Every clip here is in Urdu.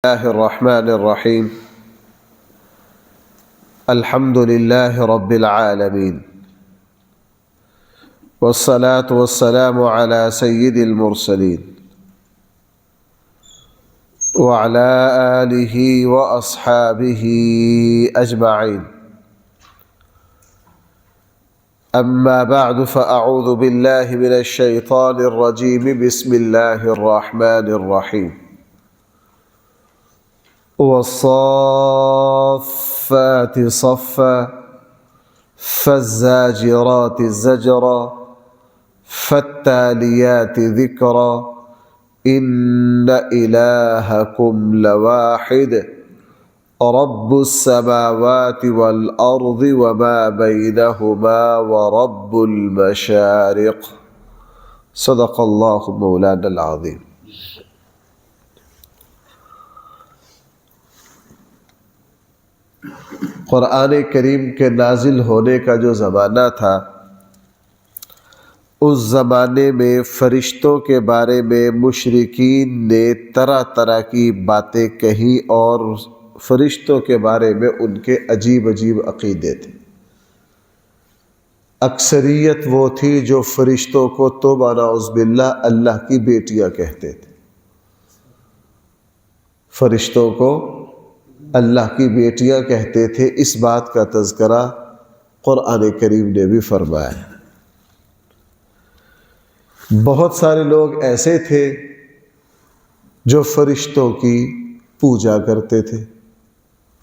الله الرحمن الرحيم. الحمد لله رب العالمين، والصلاة والسلام على سيد المرسلين وعلى آله وأصحابه أجمعين. أما بعد، فأعوذ بالله من الشيطان الرجيم. بسم الله الرحمن الرحيم. والصافات صفا فالزاجرات زجرا فالتاليات ذكرا إن إلهكم لواحد رب السماوات والأرض وما بينهما ورب المشارق. صدق الله مولانا العظيم. قرآن کریم کے نازل ہونے کا جو زمانہ تھا، اس زمانے میں فرشتوں کے بارے میں مشرکین نے طرح طرح کی باتیں کہی اور فرشتوں کے بارے میں ان کے عجیب عجیب عقیدے تھے. اکثریت وہ تھی جو فرشتوں کو توبہ نعوذ باللہ اللہ کی بیٹیاں کہتے تھے. فرشتوں کو اللہ کی بیٹیاں کہتے تھے. اس بات کا تذکرہ قرآن کریم نے بھی فرمایا ہے. بہت سارے لوگ ایسے تھے جو فرشتوں کی پوجا کرتے تھے،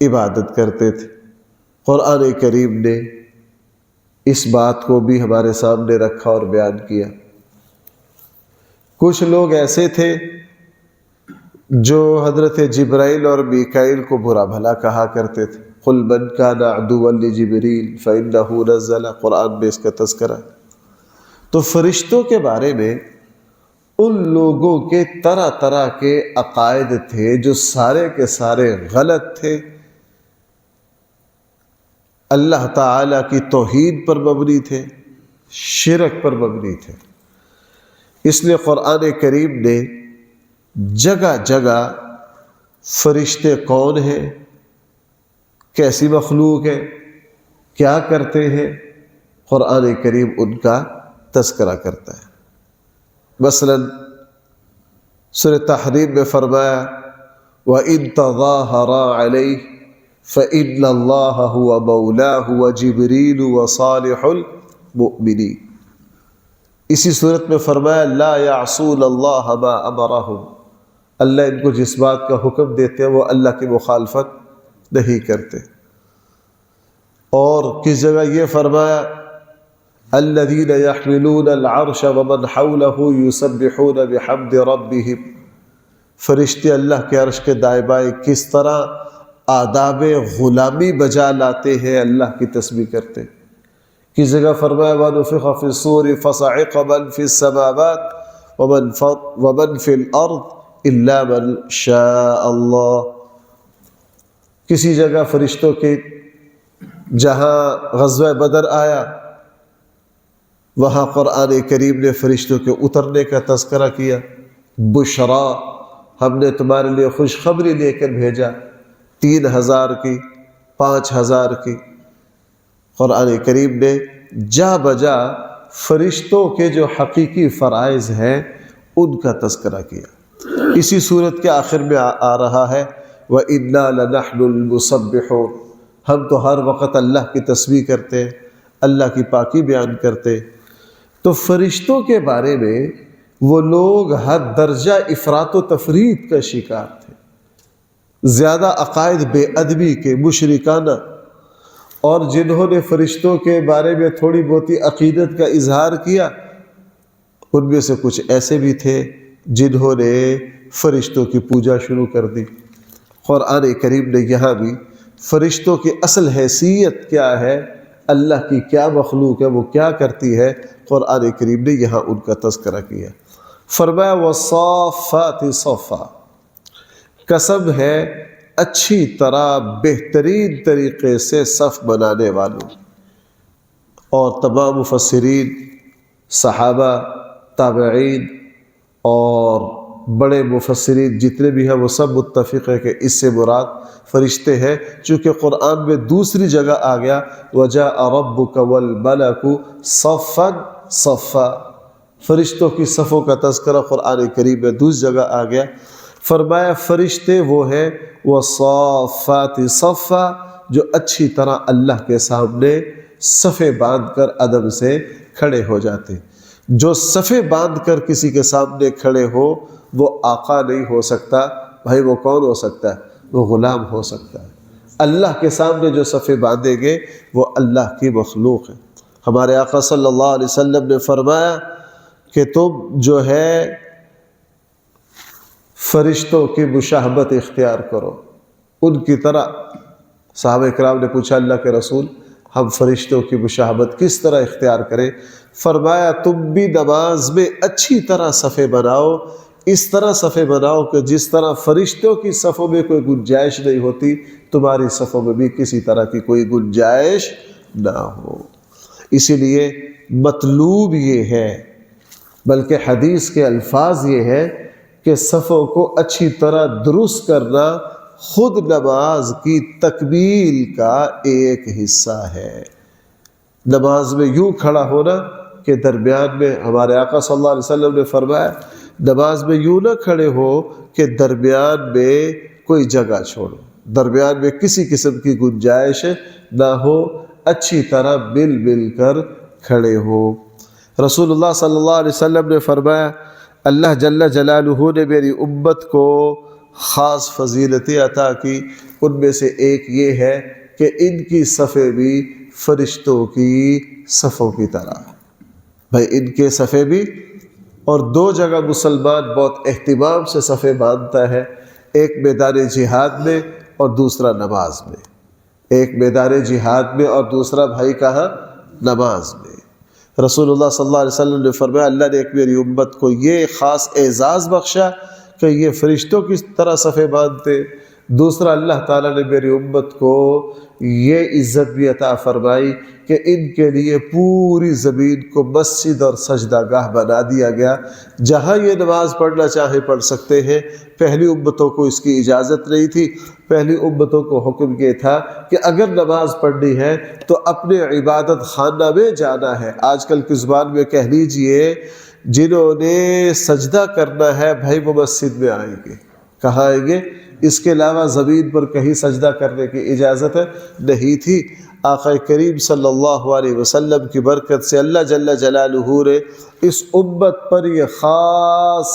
عبادت کرتے تھے. قرآن کریم نے اس بات کو بھی ہمارے سامنے رکھا اور بیان کیا. کچھ لوگ ایسے تھے جو حضرت جبرائیل اور میکائیل کو برا بھلا کہا کرتے تھے. قُلْ مَنْ كَانَ عَدُوًّا لِجِبْرِيلَ فَإِنَّهُ نَزَّلَ. قرآن میں اس کا تذکرہ. تو فرشتوں کے بارے میں ان لوگوں کے طرح طرح کے عقائد تھے جو سارے کے سارے غلط تھے، اللہ تعالیٰ کی توحید پر مبنی تھے، شرک پر مبنی تھے. اس لیے قرآن کریم نے جگہ جگہ فرشتے کون ہیں، کیسی مخلوق ہے، کیا کرتے ہیں، قرآن کریم ان کا تذکرہ کرتا ہے. مثلا سورہ تحریم میں فرمایا وَإِن تَظَاهَرَا عَلَيْهِ فَإِنَّ اللَّهَ هُوَ مَوْلَاهُ وَجِبْرِيلُ وَصَالِحُ الْمُؤْمِنِينَ. اسی صورت میں فرمایا لَا يَعْصُونَ اللَّهَ مَا أَمَرَهُمْ. اللہ ان کو جس بات کا حکم دیتے ہیں وہ اللہ کی مخالفت نہیں کرتے. اور کس جگہ یہ فرمایا الذين يحملون العرش ومن حوله يسبحون بحمد ربهم. فرشتے اللہ کے عرش کے دائیں بائیں کس طرح آداب غلامی بجا لاتے ہیں، اللہ کی تسبیح کرتے. کس جگہ فرمایا وَنُفِخَ فِي الصُّورِ فَصَعِقَ مَنْ فِي السَّمَاوَاتِ وَمَنْ فِي الْأَرْضِ إِلَّا مَنْ شَاءَ اللَّهُ. کسی جگہ فرشتوں کے جہاں غزوہ بدر آیا وہاں قرآن کریم نے فرشتوں کے اترنے کا تذکرہ کیا. بشرا، ہم نے تمہارے لیے خوشخبری لے کر بھیجا 3000 کی 5000 کی. قرآن کریم نے جا بجا فرشتوں کے جو حقیقی فرائض ہیں ان کا تذکرہ کیا. اسی صورت کے آخر میں آ رہا ہے وَإِنَّا لَنَحْنُ الْمُسَبِّحُونَ. ہم تو ہر وقت اللہ کی تسبیح کرتے، اللہ کی پاکی بیان کرتے. تو فرشتوں کے بارے میں وہ لوگ حد درجہ افراط و تفریط کا شکار تھے. زیادہ عقائد بے ادبی کے، مشرکانہ. اور جنہوں نے فرشتوں کے بارے میں تھوڑی بہتی عقیدت کا اظہار کیا ان میں سے کچھ ایسے بھی تھے جنہوں نے فرشتوں کی پوجا شروع کر دی. قرآن کریم نے یہاں بھی فرشتوں کی اصل حیثیت کیا ہے، اللہ کی کیا مخلوق ہے، وہ کیا کرتی ہے، قرآن کریم نے یہاں ان کا تذکرہ کیا. فرمایا وَالصَّافَّاتِ صَفًّا. قسم ہے اچھی طرح بہترین طریقے سے صف بنانے والوں. اور تمام مفسرین، صحابہ، تابعین اور بڑے مفسرین جتنے بھی ہیں وہ سب متفق ہیں کہ اس سے مراد فرشتے ہیں، چونکہ قرآن میں دوسری جگہ آ گیا وَجَاءَ رَبُّكَ وَالْمَلَكُ صَفًّا صَفًّا، فرشتوں کی صفوں کا تذکرہ قرآن کریم میں دوسری جگہ آ گیا۔ فرمایا فرشتے وہ ہیں وَالصَّافَّاتِ صَفًّا، جو اچھی طرح اللہ کے سامنے صفیں باندھ کر ادب سے کھڑے ہو جاتے۔ جو صفیں باندھ کر کسی کے سامنے کھڑے ہو وہ آقا نہیں ہو سکتا، بھائی وہ کون ہو سکتا ہے؟ وہ غلام ہو سکتا ہے۔ اللہ کے سامنے جو صفیں باندھیں گے وہ اللہ کی مخلوق ہے۔ ہمارے آقا صلی اللہ علیہ وسلم نے فرمایا کہ تم جو ہے فرشتوں کی مشاہبت اختیار کرو ان کی طرح۔ صحابہ کرام نے پوچھا اللہ کے رسول ہم فرشتوں کی مشاہبت کس طرح اختیار کریں؟ فرمایا تم بھی نماز میں اچھی طرح صفیں بناؤ، اس طرح صفیں بناؤ کہ جس طرح فرشتوں کی صفوں میں کوئی گنجائش نہیں ہوتی تمہاری صفوں میں بھی کسی طرح کی کوئی گنجائش نہ ہو۔ اسی لیے مطلوب یہ ہے، بلکہ حدیث کے الفاظ یہ ہے کہ صفوں کو اچھی طرح درست کرنا خود نماز کی تکمیل کا ایک حصہ ہے۔ نماز میں یوں کھڑا ہونا کہ درمیان میں، ہمارے آقا صلی اللہ علیہ وسلم نے فرمایا نماز میں یوں نہ کھڑے ہو کہ درمیان میں کوئی جگہ چھوڑو، درمیان میں کسی قسم کی گنجائش نہ ہو، اچھی طرح مل کر کھڑے ہو۔ رسول اللہ صلی اللہ علیہ وسلم نے فرمایا اللہ جل جلالہ نے میری امت کو خاص فضیلتیں عطا کی، ان میں سے ایک یہ ہے کہ ان کی صفیں بھی فرشتوں کی صفوں کی طرح۔ بھائی ان کے صفیں بھی، اور دو جگہ مسلمان بہت اہتمام سے صفیں باندھتا ہے، ایک میدان جہاد میں اور دوسرا نماز میں۔ ایک میدان جہاد میں اور دوسرا بھائی کہاں؟ نماز میں۔ رسول اللہ صلی اللہ علیہ وسلم نے فرمایا اللہ نے ایک میری امت کو یہ خاص اعزاز بخشا کہ یہ فرشتوں کی طرح صفیں باندھتے، دوسرا اللہ تعالیٰ نے میری امت کو یہ عزت بھی عطا فرمائی کہ ان کے لیے پوری زمین کو مسجد اور سجدہ گاہ بنا دیا گیا، جہاں یہ نماز پڑھنا چاہے پڑھ سکتے ہیں۔ پہلی امتوں کو اس کی اجازت نہیں تھی، پہلی امتوں کو حکم یہ تھا کہ اگر نماز پڑھنی ہے تو اپنے عبادت خانہ میں جانا ہے۔ آج کل کی زبان میں کہہ لیجئے جنہوں نے سجدہ کرنا ہے بھائی وہ مسجد میں آئیں گے۔ کہاں آئیں گے؟ اس کے علاوہ زمین پر کہیں سجدہ کرنے کی اجازت نہیں تھی۔ آقا کریم صلی اللہ علیہ وسلم کی برکت سے اللہ جل جلالہ نے اس امت پر یہ خاص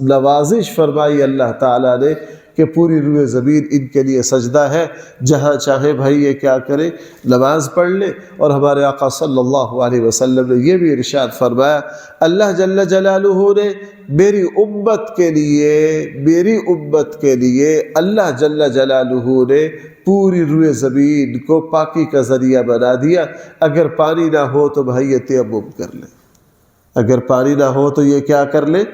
نوازش فرمائی اللہ تعالیٰ نے کہ پوری روئے زمین ان کے لیے سجدہ ہے، جہاں چاہے بھائی یہ کیا کرے نماز پڑھ لے۔ اور ہمارے آقا صلی اللہ علیہ وسلم نے یہ بھی ارشاد فرمایا اللہ جل جلالہ نے میری امت کے لیے اللہ جل جلالہ نے پوری روئے زمین کو پاکی کا ذریعہ بنا دیا۔ اگر پانی نہ ہو تو بھائی یہ تیمم کر لے، اگر پانی نہ ہو تو یہ کیا کر لے۔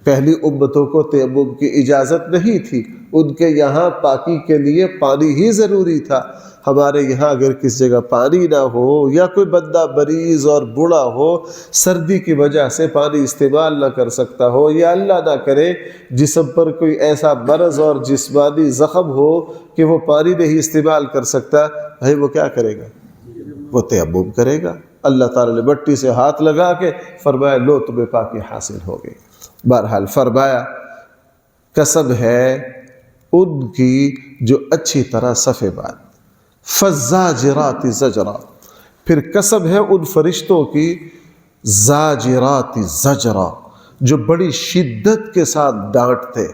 پہلی امتوں کو تیمم کی اجازت نہیں تھی، ان کے یہاں پاکی کے لیے پانی ہی ضروری تھا۔ ہمارے یہاں اگر کسی جگہ پانی نہ ہو یا کوئی بندہ مریض اور بوڑھا ہو، سردی کی وجہ سے پانی استعمال نہ کر سکتا ہو، یا اللہ نہ کرے جسم پر کوئی ایسا مرض اور جسمانی زخم ہو کہ وہ پانی نہیں استعمال کر سکتا، بھائی وہ کیا کرے گا؟ وہ تیمم کرے گا۔ اللہ تعالیٰ نے مٹی سے ہاتھ لگا کے فرمایا لو تمہیں پاکی حاصل ہو گئی۔ بہرحال فرمایا قسم ہے ان کی جو اچھی طرح صفیں باندھ، فالزاجرات زجرا، پھر قسم ہے ان فرشتوں کی زاجرات زجرا جو بڑی شدت کے ساتھ ڈانٹتے۔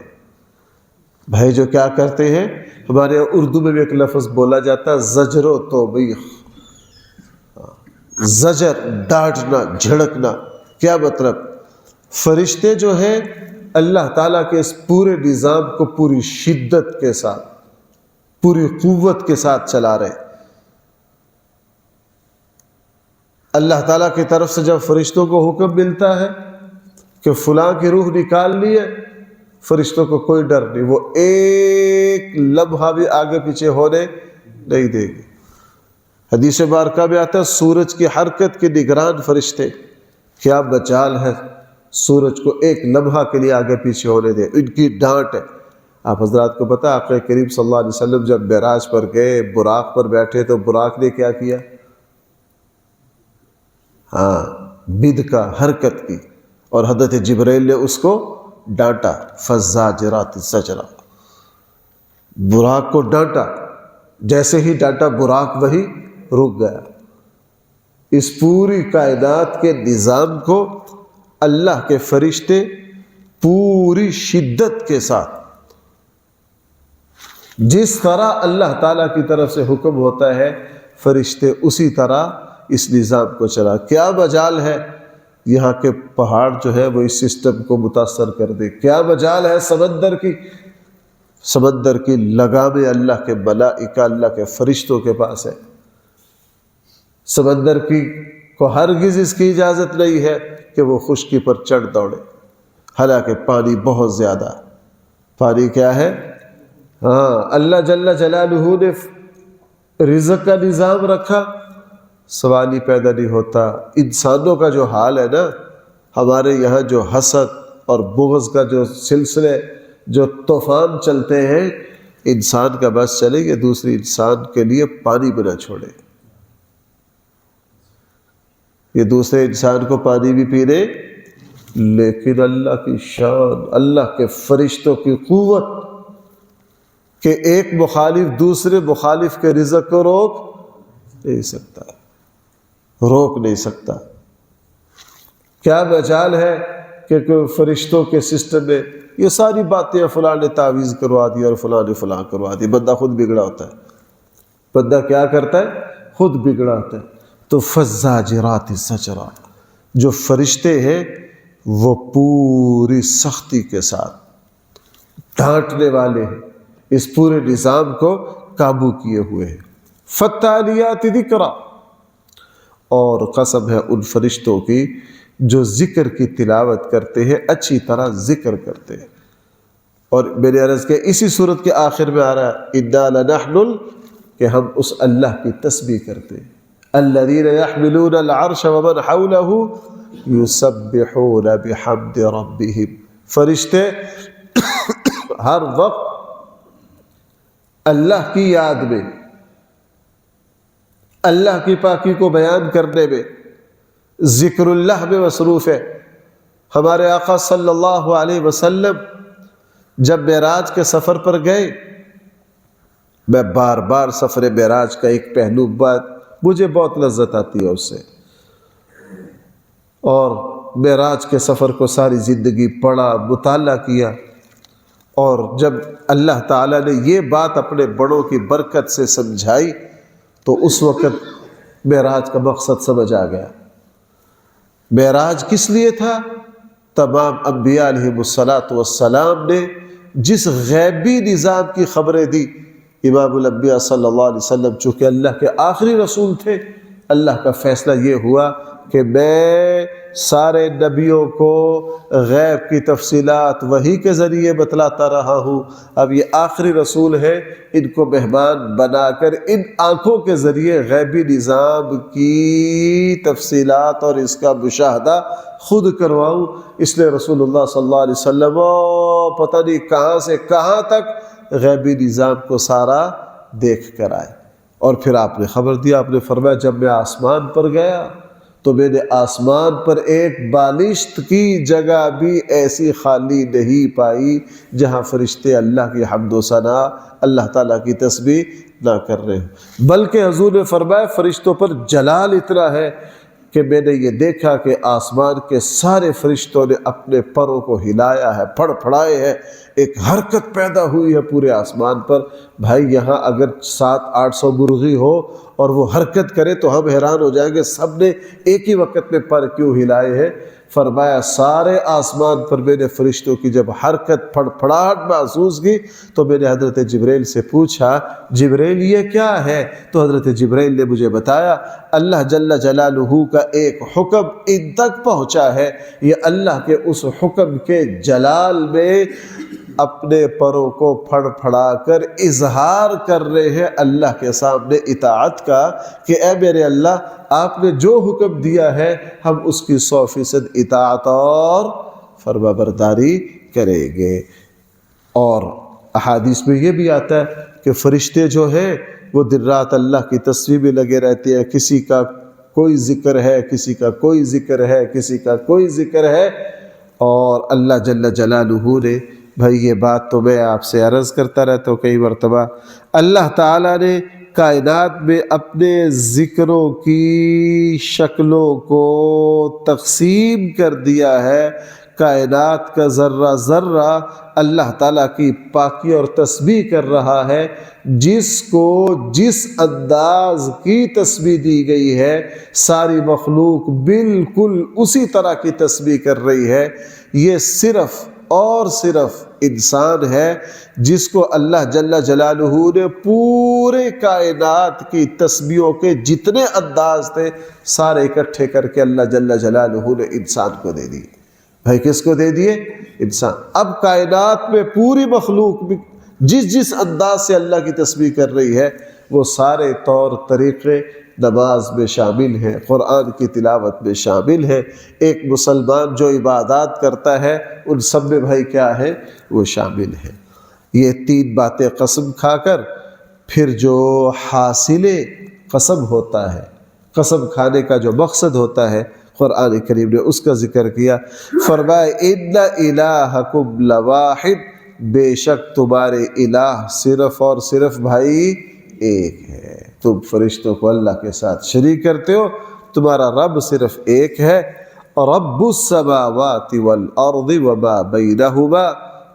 بھائی جو کیا کرتے ہیں، ہمارے اردو میں بھی ایک لفظ بولا جاتا ہے زجر و توبیخ۔ زجر ڈانٹنا، جھڑکنا، کیا مطلب؟ فرشتے جو ہیں اللہ تعالیٰ کے اس پورے نظام کو پوری شدت کے ساتھ، پوری قوت کے ساتھ چلا رہے۔ اللہ تعالیٰ کی طرف سے جب فرشتوں کو حکم ملتا ہے کہ فلاں کی روح نکالنی ہے، فرشتوں کو کوئی ڈر نہیں، وہ ایک لمحہ بھی آگے پیچھے ہونے نہیں دیں گے۔ حدیث مبارکہ میں آتا ہے سورج کی حرکت کے نگران فرشتے، کیا مجال ہے سورج کو ایک لمحہ کے لیے آگے پیچھے ہونے دے، ان کی ڈانٹ ہے۔ آپ حضرات کو پتہ، آقا کریم صلی اللہ علیہ وسلم جب معراج پر گئے، براق پر بیٹھے تو براق نے کیا کیا؟ ہاں، بدکا حرکت کی، اور حضرت جبرائیل نے اس کو ڈانٹا، فالزاجرات زجرا، براق کو ڈانٹا۔ جیسے ہی ڈانٹا براق وہی رک گیا۔ اس پوری کائنات کے نظام کو اللہ کے فرشتے پوری شدت کے ساتھ، جس طرح اللہ تعالیٰ کی طرف سے حکم ہوتا ہے، فرشتے اسی طرح اس نظام کو چلا۔ کیا مجال ہے یہاں کے پہاڑ جو ہے وہ اس سسٹم کو متاثر کر دے، کیا مجال ہے سمندر کی لگامیں اللہ کے ملائکہ، اللہ کے فرشتوں کے پاس ہے۔ سمندر کو ہرگز اس کی اجازت نہیں ہے کہ وہ خشکی پر چڑھ دوڑے، حالانکہ پانی بہت زیادہ۔ پانی کیا ہے؟ ہاں، اللہ جل جلالہ نے رزق کا نظام رکھا، سوال ہی پیدا نہیں ہوتا۔ انسانوں کا جو حال ہے نا، ہمارے یہاں جو حسد اور بغض کا جو سلسلے، جو طوفان چلتے ہیں، انسان کا بس چلے کہ دوسری انسان کے لیے پانی بھی نہ چھوڑے، یہ دوسرے انسان کو پانی بھی پینے، لیکن اللہ کی شان، اللہ کے فرشتوں کی قوت کہ ایک مخالف دوسرے مخالف کے رزق کو روک نہیں سکتا۔ کیا مجال ہے کہ فرشتوں کے سسٹم میں یہ ساری باتیں فلاں نے تعویذ کروا دی اور فلاں نے فلاں کروا دی، بندہ خود بگڑا ہوتا ہے۔ بندہ کیا کرتا ہے؟ خود بگڑا ہوتا ہے۔ تو فالزاجرات زجرا، جو فرشتے ہیں وہ پوری سختی کے ساتھ ڈانٹنے والے ہیں، اس پورے نظام کو قابو کیے ہوئے ہیں۔ فالتالیات ذکرا، اور قسم ہے ان فرشتوں کی جو ذکر کی تلاوت کرتے ہیں، اچھی طرح ذکر کرتے ہیں۔ اور میں نے عرض کیا اسی صورت کے آخر میں آ رہا ہے انا لنحن، کہ ہم اس اللہ کی تسبیح کرتے ہیں۔ الذین یحملون العرش ومن حولہ یسبحون بحمد ربہم، فرشتے ہر وقت اللہ کی یاد میں، اللہ کی پاکی کو بیان کرنے میں، ذکر اللہ میں مصروف ہے۔ ہمارے آقا صلی اللہ علیہ وسلم جب معراج کے سفر پر گئے، میں بار بار سفر معراج کا ایک پہلو بات مجھے بہت لذت آتی ہے اس سے، اور معراج کے سفر کو ساری زندگی پڑھا، مطالعہ کیا، اور جب اللہ تعالیٰ نے یہ بات اپنے بڑوں کی برکت سے سمجھائی تو اس وقت معراج کا مقصد سمجھ آ گیا۔ معراج کس لیے تھا؟ تمام انبیاء علیہ السلام نے جس غیبی نظام کی خبریں دی، امام الانبیاء صلی اللہ علیہ وسلم چونکہ اللہ کے آخری رسول تھے، اللہ کا فیصلہ یہ ہوا کہ میں سارے نبیوں کو غیب کی تفصیلات وحی کے ذریعے بتلاتا رہا ہوں، اب یہ آخری رسول ہے، ان کو مہمان بنا کر ان آنکھوں کے ذریعے غیبی نظام کی تفصیلات اور اس کا مشاہدہ خود کرواؤں۔ اس لیے رسول اللہ صلی اللہ علیہ وسلم پتہ نہیں کہاں سے کہاں تک غیبی نظام کو سارا دیکھ کر آئے، اور پھر آپ نے خبر دیا، آپ نے فرمایا جب میں آسمان پر گیا تو میں نے آسمان پر ایک بالشت کی جگہ بھی ایسی خالی نہیں پائی جہاں فرشتے اللہ کی حمد و ثنا، اللہ تعالیٰ کی تسبیح نہ کر رہے ہوں، بلکہ حضور نے فرمایا فرشتوں پر جلال اتنا ہے کہ میں نے یہ دیکھا کہ آسمان کے سارے فرشتوں نے اپنے پروں کو ہلایا ہے، پھڑ پھڑائے ہیں، ایک حرکت پیدا ہوئی ہے پورے آسمان پر۔ بھائی یہاں اگر 700-800 مرغی ہو اور وہ حرکت کرے تو ہم حیران ہو جائیں گے سب نے ایک ہی وقت میں پر کیوں ہلائے ہیں۔ فرمایا سارے آسمان پر میں نے فرشتوں کی جب حرکت پھڑ پھڑاہٹ محسوس کی تو میں نے حضرت جبرائیل سے پوچھا جبرائیل یہ کیا ہے؟ تو حضرت جبرائیل نے مجھے بتایا اللہ جل جلالہ کا ایک حکم ان تک پہنچا ہے، یہ اللہ کے اس حکم کے جلال میں اپنے پروں کو پھڑ پھڑا کر اظہار کر رہے ہیں اللہ کے سامنے اطاعت کا کہ اے میرے اللہ آپ نے جو حکم دیا ہے ہم اس کی 100% اطاعت اور فرما برداری کریں گے۔ اور احادیث میں یہ بھی آتا ہے کہ فرشتے جو ہیں وہ دن رات اللہ کی تسبیح میں لگے رہتے ہیں، کسی کا کوئی ذکر ہے، کسی کا کوئی ذکر ہے، کسی کا کوئی ذکر ہے۔ اور اللہ جل جلالہ نے، بھائی یہ بات تو میں آپ سے عرض کرتا رہتا ہوں کئی مرتبہ، اللہ تعالیٰ نے کائنات میں اپنے ذکروں کی شکلوں کو تقسیم کر دیا ہے۔ کائنات کا ذرہ ذرہ اللہ تعالیٰ کی پاکی اور تسبیح کر رہا ہے۔ جس کو جس انداز کی تسبیح دی گئی ہے ساری مخلوق بالکل اسی طرح کی تسبیح کر رہی ہے۔ یہ صرف اور صرف انسان ہے جس کو اللہ جل جلالہ نے پورے کائنات کی تسبیحوں کے جتنے انداز تھے سارے اکٹھے کر کے اللہ جل جلالہ نے انسان کو دے دیے۔ بھائی کس کو دے دیے؟ انسان۔ اب کائنات میں پوری مخلوق بھی جس انداز سے اللہ کی تسبیح کر رہی ہے وہ سارے طور طریقے نماز میں شامل ہیں، قرآن کی تلاوت میں شامل ہے۔ ایک مسلمان جو عبادات کرتا ہے ان سب میں بھائی کیا ہے؟ وہ شامل ہے۔ یہ 3 باتیں قسم کھا کر پھر جو حاصل قسم ہوتا ہے، قسم کھانے کا جو مقصد ہوتا ہے قرآن کریم نے اس کا ذکر کیا۔ فرمائے ان الہکم لواحد، بے شک تمہارے الہ صرف اور صرف بھائی ایک ہے۔ تم فرشتوں کو اللہ کے ساتھ شریک کرتے ہو، تمہارا رب صرف ایک ہے۔ رب السماوات والارض وما بینہما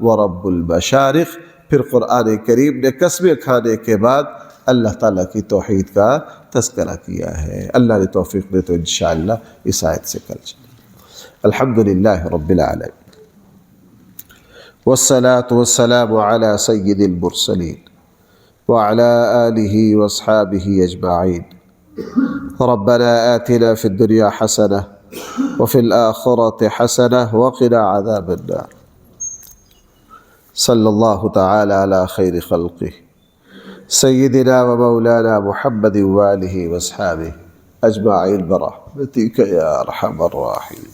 ورب المشارق۔ پھر قرآن کریم نے قسمیں کھانے کے بعد اللہ تعالیٰ کی توحید کا تذکرہ کیا ہے۔ اللہ نے توفیق دے تو انشاءاللہ اس آیت سے کل چلیں۔ الحمدللہ رب العالمین والصلاة والسلام على سید المرسلین وعلى آلہ واصحابہ اجمعین۔ ربنا آتنا فی الدنیا حسنہ وفی الآخرة حسنہ وقنا عذاب النار۔ صلی اللہ تعالی علی خیر خلقہ سیدنا و مولانا محمد وآلہ واصحابہ اجمعین برحمتک یا ارحم الراحمین۔